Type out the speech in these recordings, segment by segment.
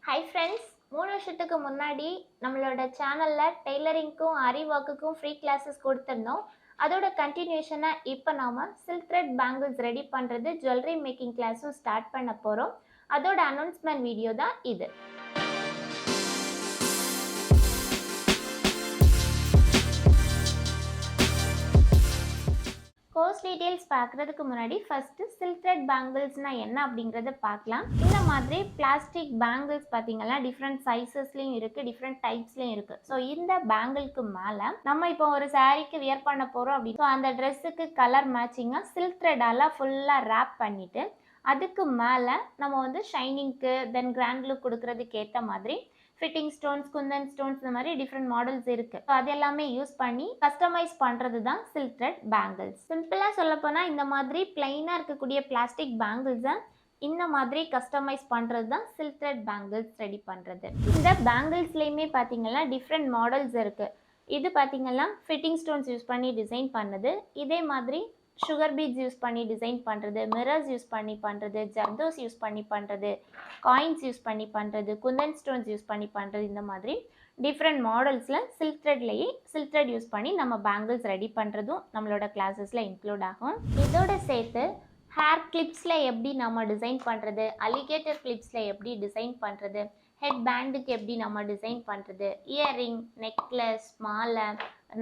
Hi friends, 3 வருஷத்துக்கு முன்னாடி நம்மளோட சேனலில் டெய்லரிங்க்கும் ஆரி ஒர்க்குக்கும் ஃப்ரீ கிளாஸஸ் கொடுத்துருந்தோம். அதோட கண்டினியூஷனாக இப்போ நாம் சில்க் த்ரெட் பேங்கிள்ஸ் ரெடி பண்ணுறது ஜுவல்லரி மேக்கிங் கிளாஸும் ஸ்டார்ட் பண்ண போகிறோம். அதோட அனௌன்ஸ்மெண்ட் வீடியோ தான் இது. கோர்ஸ் டீட்டெயில்ஸ் பார்க்குறதுக்கு முன்னாடி ஃபஸ்ட்டு சில்க் த்ரெட் பேங்கிள்ஸ்னால் என்ன அப்படிங்கிறத பார்க்கலாம். இந்த மாதிரி பிளாஸ்டிக் பேங்கிள்ஸ் பார்த்தீங்கன்னா டிஃப்ரெண்ட் சைஸஸ்லையும் இருக்குது, டிஃப்ரெண்ட் டைப்ஸ்லையும் இருக்குது. ஸோ இந்த பேங்கிள்க்கு மேலே நம்ம இப்போ ஒரு சாரீக்கு வியர் பண்ண போகிறோம் அப்படின்னு, ஸோ அந்த ட்ரெஸ்ஸுக்கு கலர் மேட்சிங்காக சில்க் த்ரெட்டால் ஃபுல்லாக ரேப் பண்ணிவிட்டு அதுக்கு மேலே நம்ம வந்து ஷைனிங்க்கு தென் கிராண்ட் லுக் கொடுக்கறதுக்கு ஏற்ற மாதிரி ஃபிட்டிங் ஸ்டோன்ஸ், குந்தன் ஸ்டோன்ஸ், இந்த மாதிரி டிஃப்ரெண்ட் மாடல்ஸ் இருக்குது. ஸோ அது எல்லாமே யூஸ் பண்ணி கஸ்டமைஸ் பண்ணுறது தான் சில்க் த்ரெட் பேங்கிள்ஸ். சிம்பிளாக சொல்லப்போனால் இந்த மாதிரி பிளைனாக இருக்கக்கூடிய பிளாஸ்டிக் பேங்கிள்ஸை இந்த மாதிரி கஸ்டமைஸ் பண்ணுறது தான் சில்க் த்ரெட் பேங்கிள்ஸ் ரெடி பண்ணுறது. இந்த பேங்கிள்ஸ்லேயுமே பார்த்தீங்கன்னா டிஃப்ரெண்ட் மாடல்ஸ் இருக்குது. இது பார்த்தீங்கன்னா ஃபிட்டிங் ஸ்டோன்ஸ் யூஸ் பண்ணி டிசைன் பண்ணுது. இதே மாதிரி சுகர் பீட்ஸ் யூஸ் பண்ணி டிசைன் பண்ணுறது, மிரர்ஸ் யூஸ் பண்ணி பண்ணுறது, ஜர்தோஸ் யூஸ் பண்ணி பண்ணுறது, காயின்ஸ் யூஸ் பண்ணி பண்ணுறது, குந்தன் ஸ்டோன்ஸ் யூஸ் பண்ணி பண்ணுறது, இந்த மாதிரி டிஃப்ரெண்ட் மாடல்ஸில் சில்க் த்ரெட் யூஸ் பண்ணி நம்ம பேங்கிள்ஸ் ரெடி பண்ணுறதும் நம்மளோட கிளாஸஸில் இன்க்ளூட் ஆகும். இதோட சேர்த்து ஹேர் கிளிப்ஸில் எப்படி நம்ம டிசைன் பண்ணுறது, அலிகேட்டர் கிளிப்ஸில் எப்படி டிசைன் பண்ணுறது, ஹெட் பேண்டுக்கு எப்படி நம்ம டிசைன் பண்ணுறது, இயர்ரிங், நெக்லஸ், மாலை,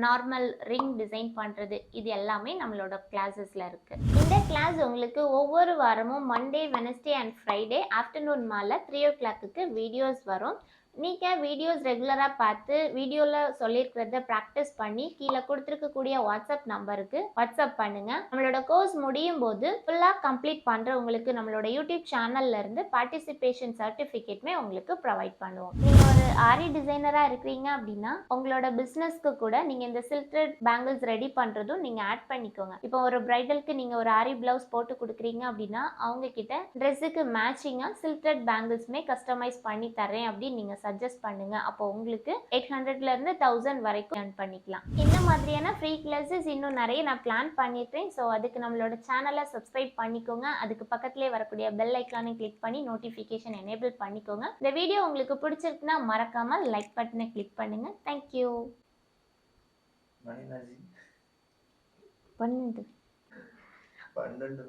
நார்மல் ரிங் டிசைன் பண்ணுறது, இது எல்லாமே நம்மளோட கிளாஸஸில் இருக்குது. இந்த கிளாஸ் உங்களுக்கு ஒவ்வொரு வாரமும் Monday, Wednesday and Friday afternoon மேலே 3 o'clock வீடியோஸ் வரும். நீங்கள் வீடியோஸ் ரெகுலராக பார்த்து வீடியோவில் சொல்லியிருக்கிறத ப்ராக்டிஸ் பண்ணி கீழே கொடுத்துருக்கக்கூடிய வாட்ஸ்அப் நம்பருக்கு வாட்ஸ்அப் பண்ணுங்கள். நம்மளோட கோர்ஸ் முடியும் போது ஃபுல்லாக கம்ப்ளீட் பண்ணுறவங்களுக்கு நம்மளோட யூடியூப் சேனல்லேருந்து பார்ட்டிசிபேஷன் சர்டிஃபிகேட்மே உங்களுக்கு ப்ரொவைட் பண்ணுவோம். நீங்கள் ஒரு ஆரி டிசைனராக இருக்கிறீங்க அப்படின்னா உங்களோட பிஸ்னஸ்க்கு கூட நீங்கள் இந்த சில்க் த்ரெட் பேங்கிள்ஸ் ரெடி பண்ணுறதும் நீங்கள் ஆட் பண்ணிக்கோங்க. இப்போ ஒரு பிரைடலுக்கு நீங்கள் ஒரு ஆரி ப்ளவுஸ் போட்டு கொடுக்குறீங்க அப்படின்னா அவங்கக்கிட்ட ட்ரெஸ்ஸுக்கு மேட்சிங்காக சில்க் த்ரெட் பேங்கிள்ஸுமே கஸ்டமைஸ் பண்ணி தரேன் அப்படின்னு நீங்கள் சஜஸ்ட் பண்ணுங்க. அப்போ உங்களுக்கு 800 இருந்து 1000 வரைக்கும் earn பண்ணிக்கலாம். இந்த மாதிரியான ஃப்ரீ கிளாஸஸ் இன்னும் நிறைய நான் பிளான் பண்ணிட்டேன். ஸோ அதுக்கு நம்மளோட சேனலை சப்ஸ்கிரைப் பண்ணிக்கோங்க. அதுக்கு பக்கத்துலேயே வரக்கூடிய பெல் ஐக்கானை கிளிக் பண்ணி நோட்டிஃபிகேஷன் எனேபிள் பண்ணிக்கோங்க. இந்த வீடியோ உங்களுக்கு பிடிச்சிருக்குன்னா மறக்காம லைக் பட்டனை கிளிக் பண்ணுங்க. தேங்க்யூ. 12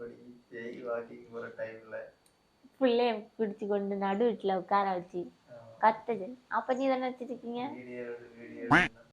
மணி தேய் வாக்கிங் போற டைம்ல புள்ளைய பிடிச்சி கொண்டு நடு வீட்டில் உட்கார வச்சு கத்துது. அப்ப நீ தானே வச்சிருக்கீங்க.